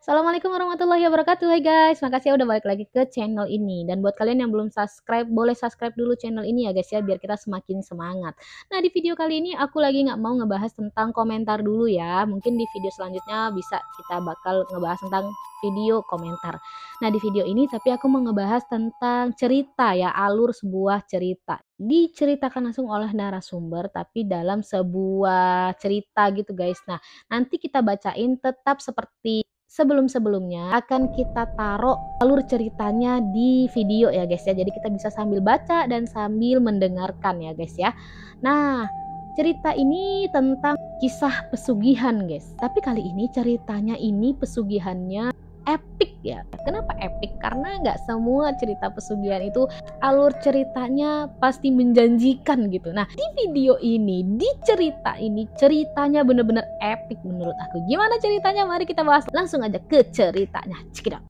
Assalamualaikum warahmatullahi wabarakatuh. Hai guys, makasih ya udah balik lagi ke channel ini. Dan buat kalian yang belum subscribe, boleh subscribe dulu channel ini ya guys ya, biar kita semakin semangat. Nah, di video kali ini aku lagi nggak mau ngebahas tentang komentar dulu ya. Mungkin di video selanjutnya bisa kita bakal ngebahas tentang video komentar. Nah, di video ini tapi aku mau ngebahas tentang cerita ya, alur sebuah cerita. Diceritakan langsung oleh narasumber tapi dalam sebuah cerita gitu guys. Nah, nanti kita bacain tetap seperti sebelum-sebelumnya akan kita taruh alur ceritanya di video ya guys ya. Jadi kita bisa sambil baca dan sambil mendengarkan ya guys ya. Nah, cerita ini tentang kisah pesugihan guys. Tapi kali ini ceritanya ini pesugihannya epic ya. Kenapa epic? Karena nggak semua cerita pesugihan itu alur ceritanya pasti menjanjikan gitu. Nah, di video ini, di cerita ini, ceritanya bener-bener epic menurut aku. Gimana ceritanya? Mari kita bahas langsung aja ke ceritanya. Check it out.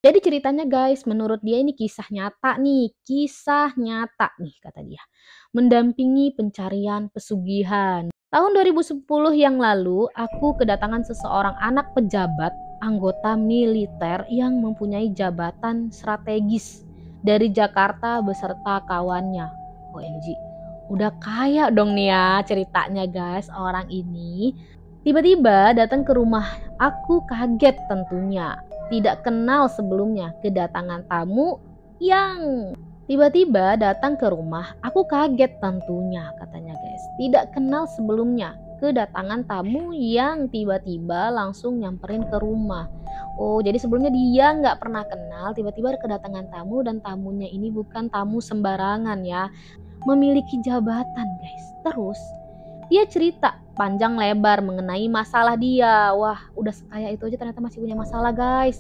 Jadi ceritanya guys, menurut dia ini kisah nyata nih, kata dia. Mendampingi pencarian pesugihan. Tahun 2010 yang lalu, aku kedatangan seseorang anak pejabat, anggota militer yang mempunyai jabatan strategis dari Jakarta beserta kawannya. OMG, udah kaya dong nih ya ceritanya guys, orang ini. Tiba-tiba datang ke rumah, aku kaget tentunya. Tidak kenal sebelumnya, kedatangan tamu yang tiba-tiba datang ke rumah, aku kaget tentunya katanya guys. Tidak kenal sebelumnya, kedatangan tamu yang tiba-tiba langsung nyamperin ke rumah. Oh, jadi sebelumnya dia nggak pernah kenal, tiba-tiba kedatangan tamu dan tamunya ini bukan tamu sembarangan ya, memiliki jabatan guys. Terus dia cerita panjang lebar mengenai masalah dia. Wah, udah sekaya itu aja ternyata masih punya masalah guys.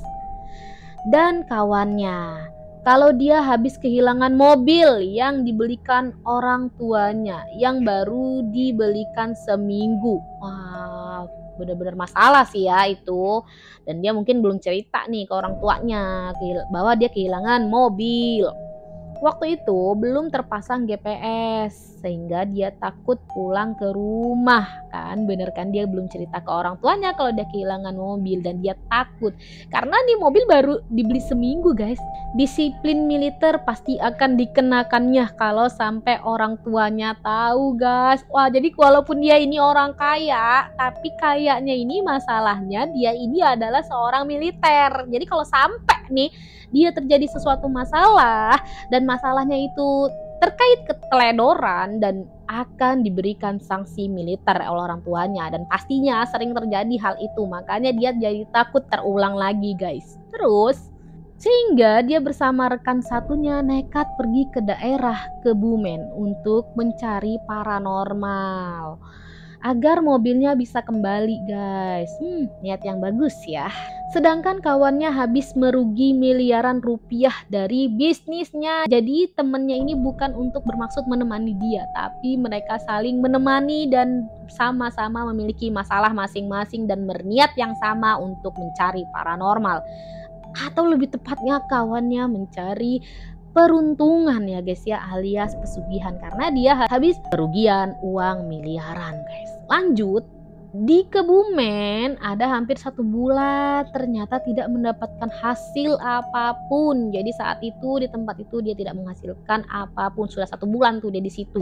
Dan kawannya, kalau dia habis kehilangan mobil yang dibelikan orang tuanya, yang baru dibelikan seminggu. Wah, bener-bener masalah sih ya itu. Dan dia mungkin belum cerita nih ke orang tuanya bahwa dia kehilangan mobil. Waktu itu belum terpasang GPS sehingga dia takut pulang ke rumah kan, bener kan, dia belum cerita ke orang tuanya kalau dia kehilangan mobil dan dia takut karena nih mobil baru dibeli seminggu guys. Disiplin militer pasti akan dikenakannya kalau sampai orang tuanya tahu guys. Wah, jadi walaupun dia ini orang kaya, tapi kayaknya ini masalahnya dia ini adalah seorang militer. Jadi kalau sampai nih dia terjadi sesuatu masalah dan masalahnya itu terkait keteledoran dan akan diberikan sanksi militer oleh orang tuanya, dan pastinya sering terjadi hal itu, makanya dia jadi takut terulang lagi guys. Terus sehingga dia bersama rekan satunya nekat pergi ke daerah Kebumen untuk mencari paranormal agar mobilnya bisa kembali guys. Niat yang bagus ya. Sedangkan kawannya habis merugi miliaran rupiah dari bisnisnya. Jadi temennya ini bukan untuk bermaksud menemani dia, tapi mereka saling menemani dan sama-sama memiliki masalah masing-masing dan berniat yang sama untuk mencari paranormal. Atau lebih tepatnya kawannya mencari peruntungan ya guys ya, alias pesugihan, karena dia habis kerugian uang miliaran guys. Lanjut, di Kebumen ada hampir 1 bulan ternyata tidak mendapatkan hasil apapun. Jadi saat itu di tempat itu dia tidak menghasilkan apapun, sudah 1 bulan tuh dia di situ,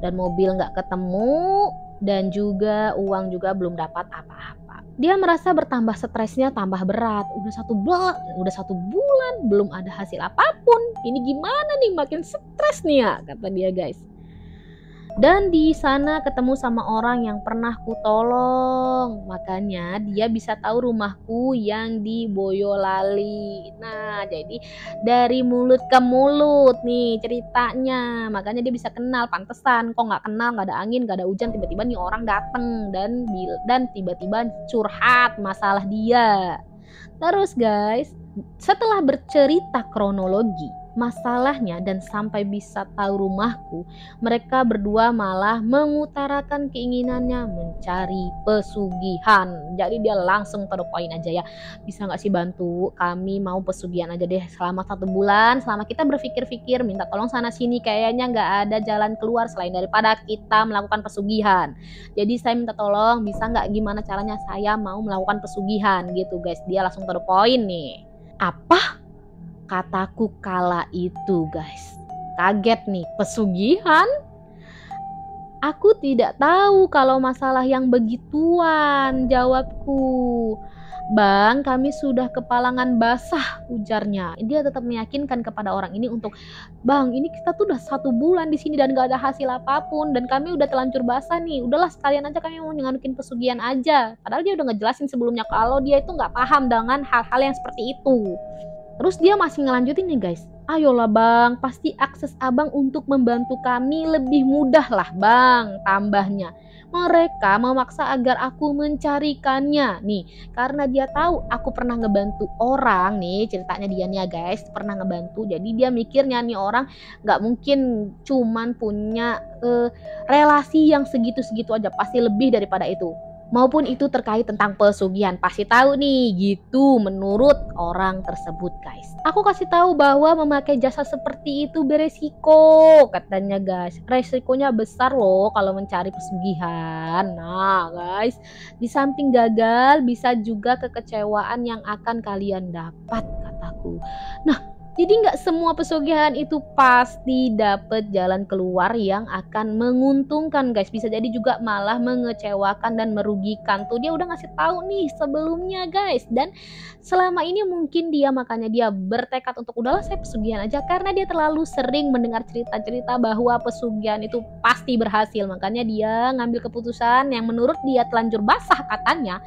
dan mobil nggak ketemu dan juga uang juga belum dapat apa-apa. Dia merasa bertambah stresnya, tambah berat. Udah satu bulan belum ada hasil apapun. Ini gimana nih, makin stres nih ya, kata dia guys. Dan di sana ketemu sama orang yang pernah ku tolong, makanya dia bisa tahu rumahku yang di Boyolali. Nah, jadi dari mulut ke mulut nih ceritanya, makanya dia bisa kenal. Pantesan kok nggak kenal, nggak ada angin, nggak ada hujan, tiba-tiba nih orang dateng dan tiba-tiba curhat masalah dia. Terus guys, setelah bercerita kronologi, Masalahnya dan sampai bisa tahu rumahku, mereka berdua malah mengutarakan keinginannya mencari pesugihan. Jadi dia langsung to the point aja ya, bisa nggak sih bantu kami, mau pesugihan aja deh selama 1 bulan, selama kita berpikir-pikir minta tolong sana sini, kayaknya nggak ada jalan keluar selain daripada kita melakukan pesugihan. Jadi saya minta tolong, bisa nggak, gimana caranya saya mau melakukan pesugihan gitu guys. Dia langsung to the point nih. Apa? Kataku kala itu guys, kaget nih, pesugihan? Aku tidak tahu kalau masalah yang begituan, jawabku. Bang, kami sudah kepalangan basah, ujarnya. Dia tetap meyakinkan kepada orang ini untuk, bang, ini kita tuh udah 1 bulan di sini dan gak ada hasil apapun, dan kami udah telanjur basah nih. Udahlah sekalian aja kami mau ngadukin pesugihan aja. Padahal dia udah ngejelasin sebelumnya kalau dia itu nggak paham dengan hal-hal yang seperti itu. Terus dia masih ngelanjutin nih guys. Ayolah bang, pasti akses abang untuk membantu kami lebih mudah lah bang, tambahnya. Mereka memaksa agar aku mencarikannya nih, karena dia tahu aku pernah ngebantu orang nih, ceritanya dia nih ya guys, pernah ngebantu. Jadi dia mikirnya nih orang gak mungkin cuman punya relasi yang segitu-segitu aja, pasti lebih daripada itu. Maupun itu terkait tentang pesugihan, pasti tahu nih gitu menurut orang tersebut guys. Aku kasih tahu bahwa memakai jasa seperti itu beresiko, katanya guys. Resikonya besar loh kalau mencari pesugihan. Nah guys, di samping gagal bisa juga kekecewaan yang akan kalian dapat, kataku. Nah, jadi nggak semua pesugihan itu pasti dapat jalan keluar yang akan menguntungkan guys. Bisa jadi juga malah mengecewakan dan merugikan. Tuh dia udah ngasih tahu nih sebelumnya guys. Dan selama ini mungkin makanya dia bertekad untuk udahlah saya pesugihan aja. Karena dia terlalu sering mendengar cerita-cerita bahwa pesugihan itu pasti berhasil. Makanya dia ngambil keputusan yang menurut dia telanjur basah katanya.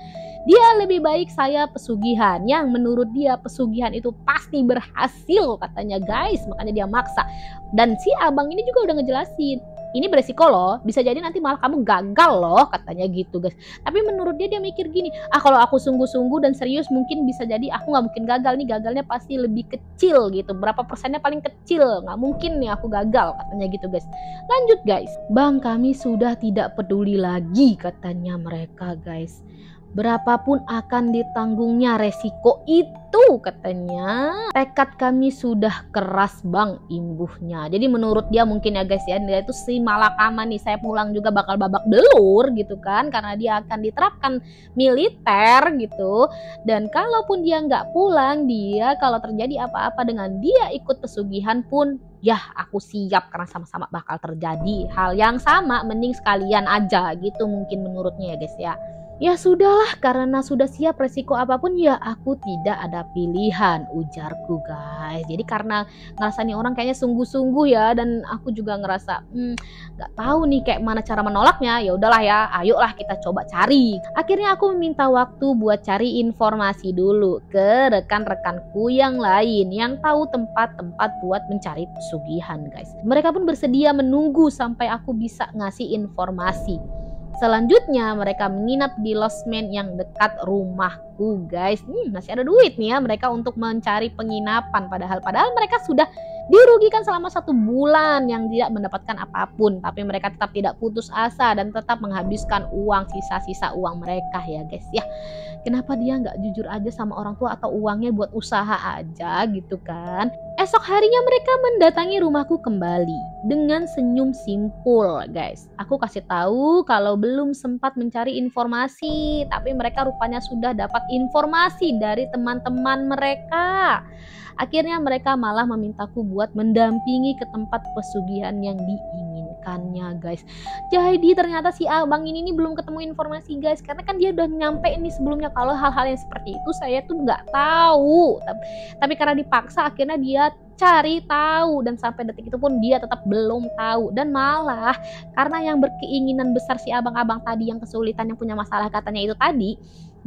Dia lebih baik saya pesugihan, yang menurut dia pesugihan itu pasti berhasil katanya guys. Makanya dia maksa. Dan si abang ini juga udah ngejelasin, ini beresiko loh, bisa jadi nanti malah kamu gagal loh, katanya gitu guys. Tapi menurut dia mikir gini, kalau aku sungguh-sungguh dan serius mungkin bisa jadi aku gak mungkin gagal nih, gagalnya pasti lebih kecil gitu, berapa persennya paling kecil, gak mungkin nih aku gagal, katanya gitu guys. Lanjut guys, bang kami sudah tidak peduli lagi, katanya mereka guys. Berapapun akan ditanggungnya resiko itu, katanya. Tekad kami sudah keras bang, imbuhnya. Jadi menurut dia mungkin ya guys ya, dia itu si malakama nih, saya pulang juga bakal babak belur gitu kan, karena dia akan diterapkan militer gitu. Dan kalaupun dia nggak pulang, dia kalau terjadi apa-apa dengan dia ikut pesugihan pun, ya aku siap karena sama-sama bakal terjadi hal yang sama, mending sekalian aja gitu mungkin menurutnya ya guys ya. Ya sudahlah, karena sudah siap resiko apapun ya aku tidak ada pilihan, ujarku guys. Jadi karena ngerasa nih orang kayaknya sungguh-sungguh ya, dan aku juga ngerasa nggak tahu nih kayak mana cara menolaknya. Ya udahlah ya, ayolah kita coba cari. Akhirnya aku meminta waktu buat cari informasi dulu ke rekan-rekanku yang lain yang tahu tempat-tempat buat mencari pesugihan guys. Mereka pun bersedia menunggu sampai aku bisa ngasih informasi. Selanjutnya mereka menginap di losmen yang dekat rumahku guys. Masih ada duit nih ya mereka untuk mencari penginapan. Padahal mereka sudah dirugikan selama 1 bulan yang tidak mendapatkan apapun. Tapi mereka tetap tidak putus asa dan tetap menghabiskan uang, sisa-sisa uang mereka ya guys ya. Kenapa dia nggak jujur aja sama orang tua atau uangnya buat usaha aja gitu kan. Esok harinya mereka mendatangi rumahku kembali dengan senyum simpul guys. Aku kasih tahu kalau belum sempat mencari informasi, tapi mereka rupanya sudah dapat informasi dari teman-teman mereka. Akhirnya mereka malah memintaku buat mendampingi ke tempat pesugihan yang diinginkannya guys. Jadi ternyata si abang ini belum ketemu informasi guys, karena kan dia udah nyampe ini sebelumnya kalau hal-hal yang seperti itu saya tuh nggak tahu. Tapi karena dipaksa akhirnya dia cari tahu, dan sampai detik itu pun dia tetap belum tahu. Dan malah karena yang berkeinginan besar si abang-abang tadi yang kesulitan, yang punya masalah katanya itu tadi,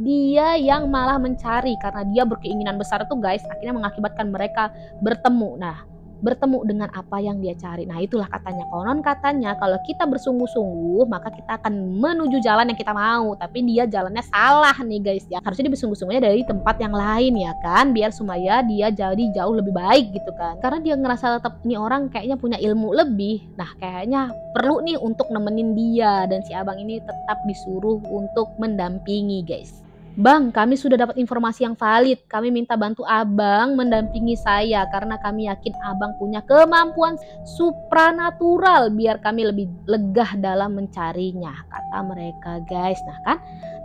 dia yang malah mencari karena dia berkeinginan besar itu guys, akhirnya mengakibatkan mereka bertemu. Nah bertemu dengan apa yang dia cari. Nah itulah katanya, konon katanya kalau kita bersungguh-sungguh maka kita akan menuju jalan yang kita mau. Tapi dia jalannya salah nih guys ya. Harusnya dia bersungguh-sungguhnya dari tempat yang lain ya kan, biar supaya dia jadi jauh lebih baik gitu kan. Karena dia ngerasa tetap nih orang kayaknya punya ilmu lebih. Nah kayaknya perlu nih untuk nemenin dia, dan si abang ini tetap disuruh untuk mendampingi guys. Bang, kami sudah dapat informasi yang valid. Kami minta bantu abang mendampingi saya karena kami yakin abang punya kemampuan supranatural biar kami lebih legah dalam mencarinya, kata mereka guys. Nah kan,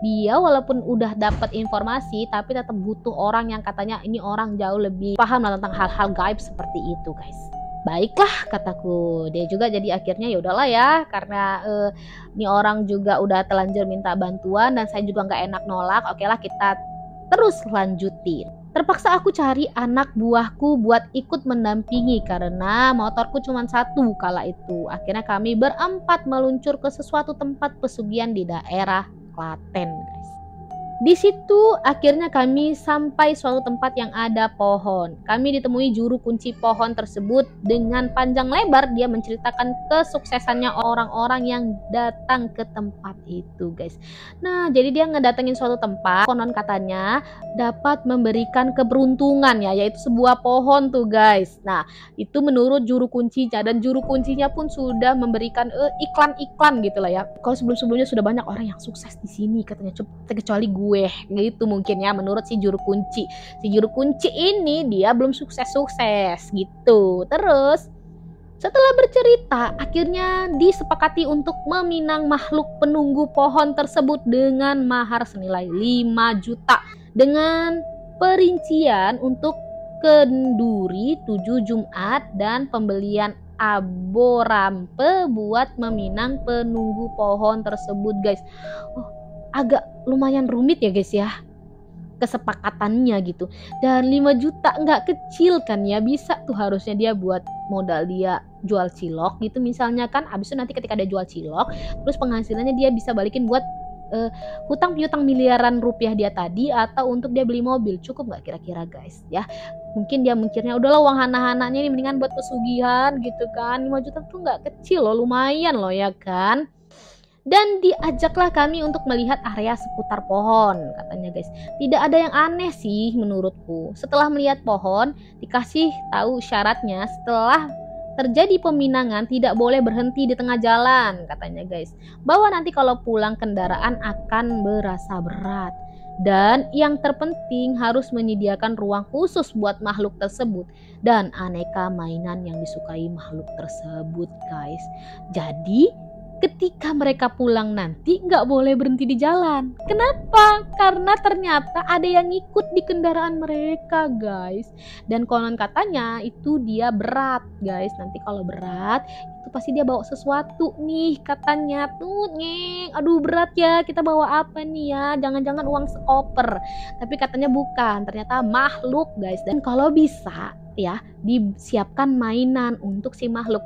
dia walaupun udah dapat informasi tapi tetap butuh orang yang katanya ini orang jauh lebih paham lah tentang hal-hal gaib seperti itu guys. Baiklah kataku, dia juga jadi akhirnya ya udahlah ya, karena ini orang juga udah telanjur minta bantuan dan saya juga nggak enak nolak. Oke lah, kita terus lanjutin. Terpaksa aku cari anak buahku buat ikut mendampingi karena motorku cuma satu kala itu. Akhirnya kami berempat meluncur ke sesuatu tempat pesugihan di daerah Klaten guys. Di situ akhirnya kami sampai suatu tempat yang ada pohon. Kami ditemui juru kunci pohon tersebut. Dengan panjang lebar dia menceritakan kesuksesannya orang-orang yang datang ke tempat itu guys. Nah jadi dia ngedatengin suatu tempat, konon katanya dapat memberikan keberuntungan ya, yaitu sebuah pohon tuh guys. Nah itu menurut juru kuncinya, dan juru kuncinya pun sudah memberikan iklan-iklan gitu lah ya. Kalau sebelum-sebelumnya sudah banyak orang yang sukses di sini katanya, kecuali gue gitu mungkin ya, menurut si juru kunci. Si juru kunci ini dia belum sukses-sukses gitu. Terus setelah bercerita, akhirnya disepakati untuk meminang makhluk penunggu pohon tersebut dengan mahar senilai 5 juta dengan perincian untuk kenduri 7 Jumat dan pembelian aborampe buat meminang penunggu pohon tersebut guys. Agak lumayan rumit ya guys ya kesepakatannya gitu, dan 5 juta nggak kecil kan ya, bisa tuh harusnya dia buat modal dia jual cilok gitu misalnya kan. Abis itu nanti ketika dia jual cilok terus penghasilannya dia bisa balikin buat hutang piutang miliaran rupiah dia tadi, atau untuk dia beli mobil. Cukup nggak kira-kira guys ya? Mungkin dia mikirnya udahlah uang anak-anaknya ini mendingan buat pesugihan gitu kan. 5 juta tuh nggak kecil loh, lumayan loh ya kan. Dan diajaklah kami untuk melihat area seputar pohon katanya guys. Tidak ada yang aneh sih menurutku. Setelah melihat pohon, dikasih tahu syaratnya setelah terjadi peminangan tidak boleh berhenti di tengah jalan katanya guys. Bahwa nanti kalau pulang kendaraan akan berasa berat. Dan yang terpenting harus menyediakan ruang khusus buat makhluk tersebut dan aneka mainan yang disukai makhluk tersebut guys. Jadi ketika mereka pulang nanti nggak boleh berhenti di jalan. Kenapa? Karena ternyata ada yang ngikut di kendaraan mereka guys. Dan konon katanya itu dia berat guys. Nanti kalau berat itu pasti dia bawa sesuatu nih katanya tuh. Aduh berat ya, kita bawa apa nih ya? Jangan-jangan uang sekoper. Tapi katanya bukan, ternyata makhluk guys. Dan kalau bisa ya disiapkan mainan untuk si makhluk.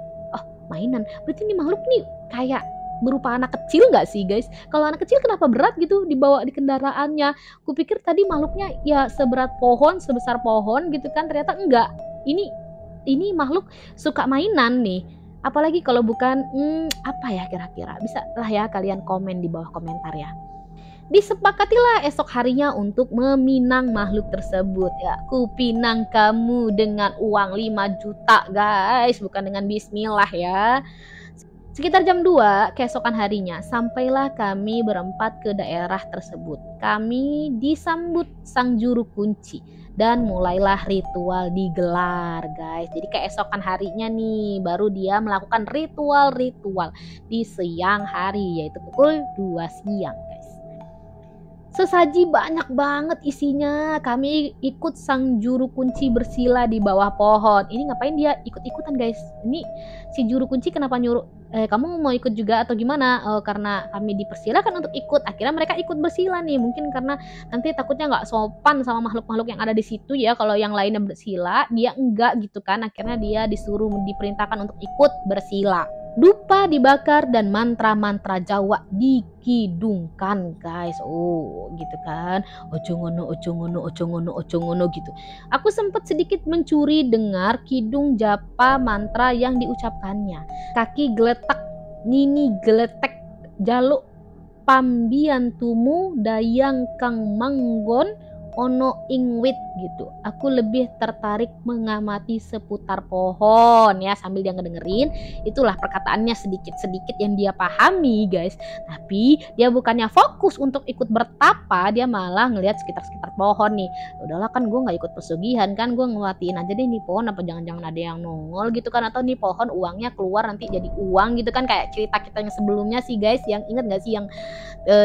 Mainan, berarti ini makhluk nih kayak berupa anak kecil nggak sih guys? Kalau anak kecil kenapa berat gitu dibawa di kendaraannya? Kupikir tadi makhluknya ya seberat pohon, sebesar pohon gitu kan, ternyata enggak. Ini makhluk suka mainan nih. Apalagi kalau bukan apa ya kira-kira? Bisa lah ya kalian komen di bawah komentar ya. Disepakatilah esok harinya untuk meminang makhluk tersebut ya. Kupinang kamu dengan uang 5 juta guys, bukan dengan bismillah ya. Sekitar jam 2 keesokan harinya sampailah kami berempat ke daerah tersebut. Kami disambut sang juru kunci dan mulailah ritual digelar guys. Jadi keesokan harinya nih baru dia melakukan ritual-ritual di siang hari, yaitu pukul 2 siang guys. Sesaji banyak banget isinya. Kami ikut sang juru kunci bersila di bawah pohon. Ini ngapain dia ikut-ikutan guys? Ini si juru kunci kenapa nyuruh kamu mau ikut juga atau gimana? Karena kami dipersilakan untuk ikut. Akhirnya mereka ikut bersila nih. Mungkin karena nanti takutnya nggak sopan sama makhluk-makhluk yang ada di situ ya. Kalau yang lainnya bersila, dia enggak gitu kan. Akhirnya dia diperintahkan untuk ikut bersila. dupa dibakar dan mantra-mantra Jawa dikidungkan guys. Oh gitu kan, ojo ngono ojo ngono ojo ngono ojo ngono gitu. Aku sempat sedikit mencuri dengar kidung japa mantra yang diucapkannya. Kaki geletak, nini geletek, jaluk pambiantumu dayang kang manggon ono ing wit gitu. Aku lebih tertarik mengamati seputar pohon ya, sambil dia ngedengerin. Itulah perkataannya sedikit-sedikit yang dia pahami guys. Tapi dia bukannya fokus untuk ikut bertapa, dia malah ngelihat sekitar-sekitar pohon nih. Udahlah kan gue nggak ikut pesugihan kan, gue ngeliatin aja deh nih pohon, apa jangan-jangan ada yang nongol gitu kan, atau nih pohon uangnya keluar nanti jadi uang gitu kan, kayak cerita kita yang sebelumnya sih guys. Yang ingat gak sih yang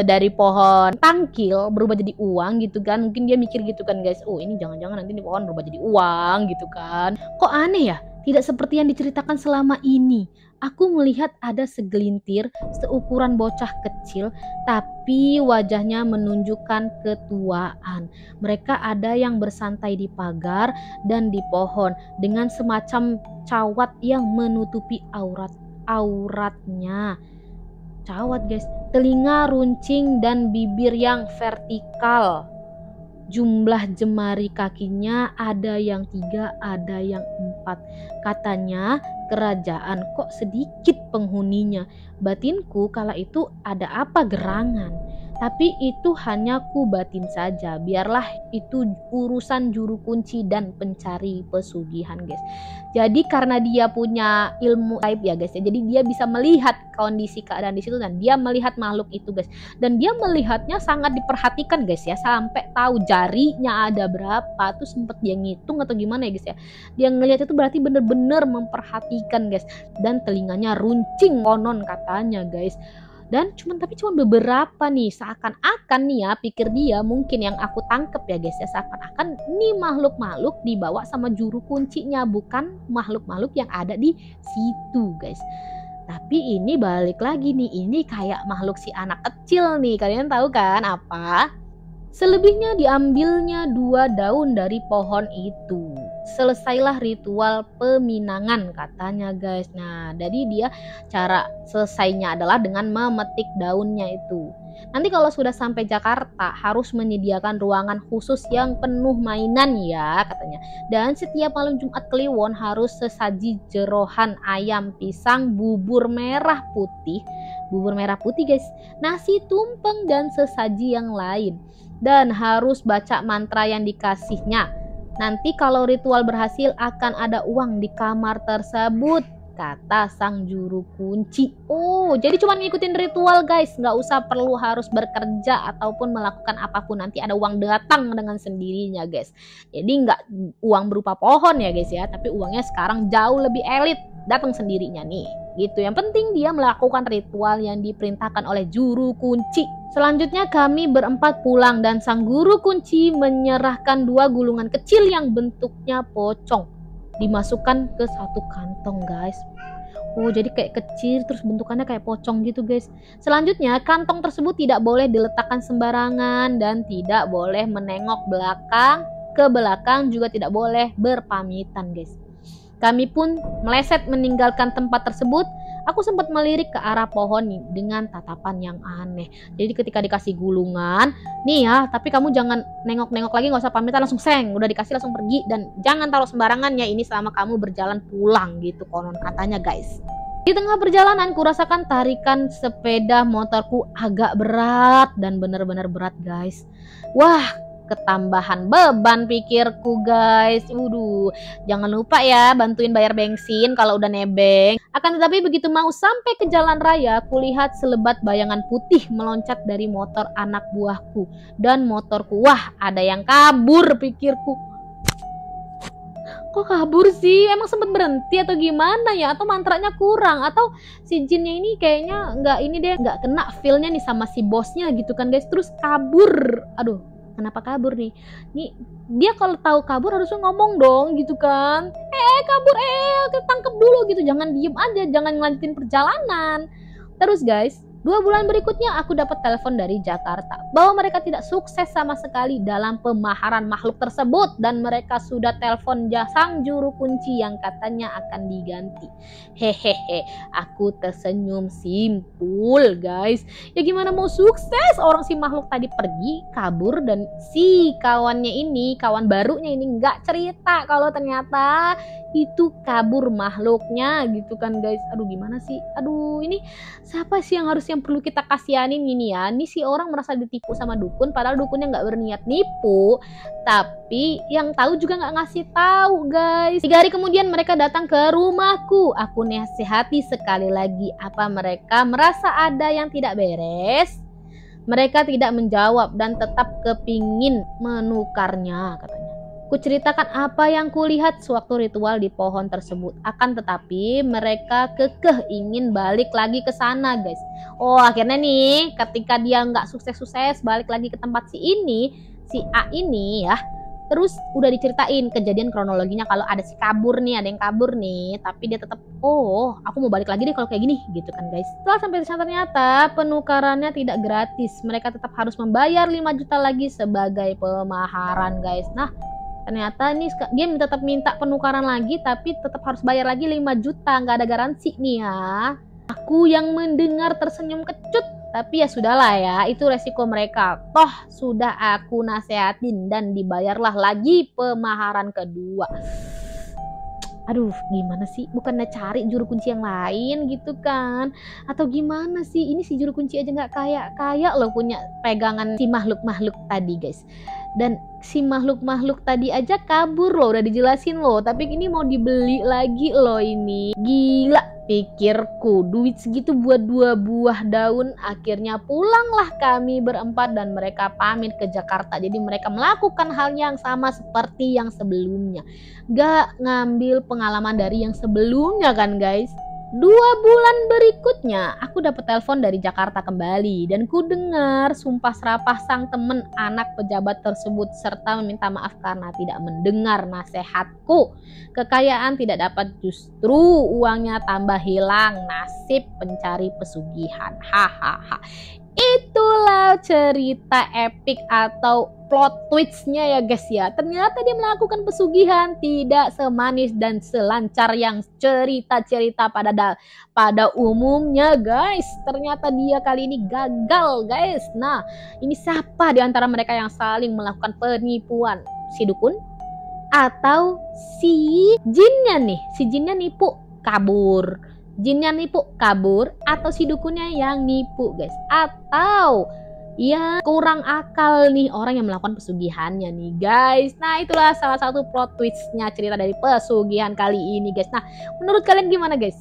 dari pohon tangkil berubah jadi uang gitu kan. Mungkin dia mikir gitu kan guys, oh ini jangan-jangan nanti di pohon berubah jadi uang gitu kan. Kok aneh ya, tidak seperti yang diceritakan selama ini. Aku melihat ada segelintir seukuran bocah kecil, tapi wajahnya menunjukkan ketuaan. Mereka ada yang bersantai di pagar dan di pohon dengan semacam cawat yang menutupi auratnya. Cawat guys, telinga runcing dan bibir yang vertikal. Jumlah jemari kakinya ada yang 3, ada yang 4. Katanya kerajaan kok sedikit penghuninya. Batinku kala itu ada apa gerangan. Tapi itu hanya ku batin saja. Biarlah itu urusan juru kunci dan pencari pesugihan guys. Jadi karena dia punya ilmu gaib ya guys ya. Jadi dia bisa melihat kondisi keadaan di situ dan dia melihat makhluk itu guys. Dan dia melihatnya sangat diperhatikan guys ya. Sampai tahu jarinya ada berapa. Tuh sempet dia ngitung atau gimana ya guys ya. Dia ngelihat itu berarti bener-bener memperhatikan guys. Dan telinganya runcing konon katanya guys. Dan tapi cuma beberapa nih, seakan-akan nih ya, pikir dia mungkin yang aku tangkep ya guys ya, seakan-akan nih makhluk-makhluk dibawa sama juru kuncinya, bukan makhluk-makhluk yang ada di situ guys. Tapi ini balik lagi nih, ini kayak makhluk si anak kecil nih, kalian tahu kan apa? Selebihnya diambilnya 2 daun dari pohon itu. Selesailah ritual peminangan katanya guys. Nah, jadi dia cara selesainya adalah dengan memetik daunnya itu. Nanti kalau sudah sampai Jakarta harus menyediakan ruangan khusus yang penuh mainan ya katanya. Dan setiap malam Jumat Kliwon harus sesaji jerohan ayam, pisang, bubur merah putih guys, nasi tumpeng dan sesaji yang lain. Dan harus baca mantra yang dikasihnya. Nanti kalau ritual berhasil akan ada uang di kamar tersebut, kata sang juru kunci. Oh, jadi cuma ngikutin ritual guys, nggak usah perlu harus bekerja ataupun melakukan apapun, nanti ada uang datang dengan sendirinya guys. Jadi nggak uang berupa pohon ya guys ya, tapi uangnya sekarang jauh lebih elit, datang sendirinya nih gitu. Yang penting dia melakukan ritual yang diperintahkan oleh juru kunci. Selanjutnya kami berempat pulang dan sang guru kunci menyerahkan 2 gulungan kecil yang bentuknya pocong, dimasukkan ke satu kantong guys. Oh, jadi kayak kecil terus bentukannya kayak pocong gitu guys. Selanjutnya kantong tersebut tidak boleh diletakkan sembarangan dan tidak boleh menengok ke belakang, juga tidak boleh berpamitan guys. Kami pun meleset meninggalkan tempat tersebut. Aku sempat melirik ke arah pohon dengan tatapan yang aneh. Jadi ketika dikasih gulungan, nih ya, tapi kamu jangan nengok-nengok lagi, nggak usah pamitan, langsung seng. Udah dikasih langsung pergi dan jangan taruh sembarangan ya, ini selama kamu berjalan pulang gitu konon katanya guys. Di tengah perjalanan kurasakan tarikan sepeda motorku agak berat dan benar-benar berat guys. Wah, ketambahan beban pikirku guys. Jangan lupa ya bantuin bayar bensin kalau udah nebeng. Akan tetapi begitu mau sampai ke jalan raya, kulihat selebat bayangan putih meloncat dari motor anak buahku dan motorku. Wah, ada yang kabur pikirku. Kok kabur sih? Emang sempet berhenti atau gimana ya? Atau mantranya kurang? Atau si jinnya ini kayaknya nggak kena feel-nya nih sama si bosnya gitu kan guys. Terus kabur. Aduh, kenapa kabur nih? Nih dia kalau tahu kabur harusnya ngomong dong gitu kan. Kabur, tangkep dulu gitu. Jangan diem aja, jangan ngelanjutin perjalanan. Terus guys, 2 bulan berikutnya aku dapat telepon dari Jakarta bahwa mereka tidak sukses sama sekali dalam pemaharan makhluk tersebut dan mereka sudah telepon sang juru kunci yang katanya akan diganti. Hehehe, aku tersenyum simpul guys. Ya gimana mau sukses, orang si makhluk tadi pergi kabur dan si kawannya ini, kawan barunya ini nggak cerita kalau ternyata itu kabur makhluknya gitu kan guys. Aduh gimana sih, aduh ini siapa sih yang perlu kita kasihanin ini ya. Ini si orang merasa ditipu sama dukun padahal dukunnya nggak berniat nipu, tapi yang tahu juga nggak ngasih tahu guys. 3 hari kemudian mereka datang ke rumahku. Aku nasihati sekali lagi, apa mereka merasa ada yang tidak beres? Mereka tidak menjawab dan tetap kepingin menukarnya katanya. Kuceritakan apa yang kulihat sewaktu ritual di pohon tersebut. Akan tetapi mereka kekeh ingin balik lagi ke sana guys. Oh akhirnya nih ketika dia nggak sukses-sukses balik lagi ke tempat si A ini ya. Terus udah diceritain kejadian kronologinya kalau ada si kabur nih, ada yang kabur nih, tapi dia tetap oh aku mau balik lagi deh kalau kayak gini gitu kan guys. Setelah sampai di sana ternyata penukarannya tidak gratis, mereka tetap harus membayar 5 juta lagi sebagai pemaharan guys. Nah ternyata ini dia tetap minta penukaran lagi tapi tetap harus bayar lagi 5 juta, nggak ada garansi nih ya. Aku yang mendengar tersenyum kecut, tapi ya sudahlah ya, itu resiko mereka. Toh sudah aku nasehatin dan dibayarlah lagi pemaharan kedua. Aduh gimana sih, bukannya cari juru kunci yang lain gitu kan, atau gimana sih? Ini si juru kunci aja nggak kaya loh punya pegangan si makhluk-makhluk tadi guys. Dan si makhluk-makhluk tadi aja kabur loh, udah dijelasin loh, tapi ini mau dibeli lagi loh ini. Gila pikirku, duit segitu buat 2 buah daun. Akhirnya pulanglah kami berempat dan mereka pamit ke Jakarta. Jadi mereka melakukan hal yang sama seperti yang sebelumnya. Gak ngambil pengalaman dari yang sebelumnya kan guys. 2 bulan berikutnya aku dapat telepon dari Jakarta kembali dan ku dengar sumpah serapah sang temen anak pejabat tersebut serta meminta maaf karena tidak mendengar nasihatku. Kekayaan tidak dapat, justru uangnya tambah hilang. Nasib pencari pesugihan. Hahaha. Itulah cerita epic atau plot twistnya ya guys ya. Ternyata dia melakukan pesugihan tidak semanis dan selancar yang cerita-cerita pada umumnya guys. Ternyata dia kali ini gagal guys. Nah ini siapa di antara mereka yang saling melakukan penipuan? Si dukun atau si jinnya nih? Si jinnya nipu kabur, jinnya nipu kabur, atau si dukunnya yang nipu guys, atau ya kurang akal nih orang yang melakukan pesugihannya nih guys. Nah itulah salah satu plot twistnya cerita dari pesugihan kali ini guys. Nah menurut kalian gimana guys?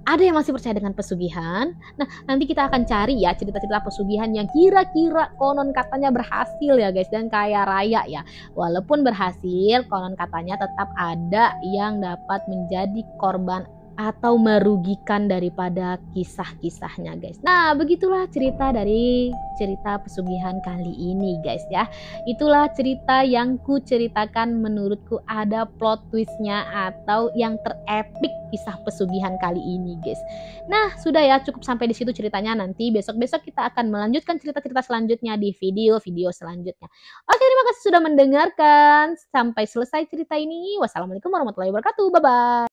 Ada yang masih percaya dengan pesugihan? Nah nanti kita akan cari ya cerita-cerita pesugihan yang kira-kira konon katanya berhasil ya guys dan kaya raya ya. Walaupun berhasil, konon katanya tetap ada yang dapat menjadi korban atau merugikan daripada kisah-kisahnya guys. Nah begitulah cerita dari cerita pesugihan kali ini guys ya. Itulah cerita yang ku ceritakan, menurutku ada plot twistnya atau yang terepik kisah pesugihan kali ini guys. Nah sudah ya, cukup sampai di situ ceritanya. Nanti besok-besok kita akan melanjutkan cerita-cerita selanjutnya di video-video selanjutnya. Oke, terima kasih sudah mendengarkan sampai selesai cerita ini. Wassalamualaikum warahmatullahi wabarakatuh. Bye bye.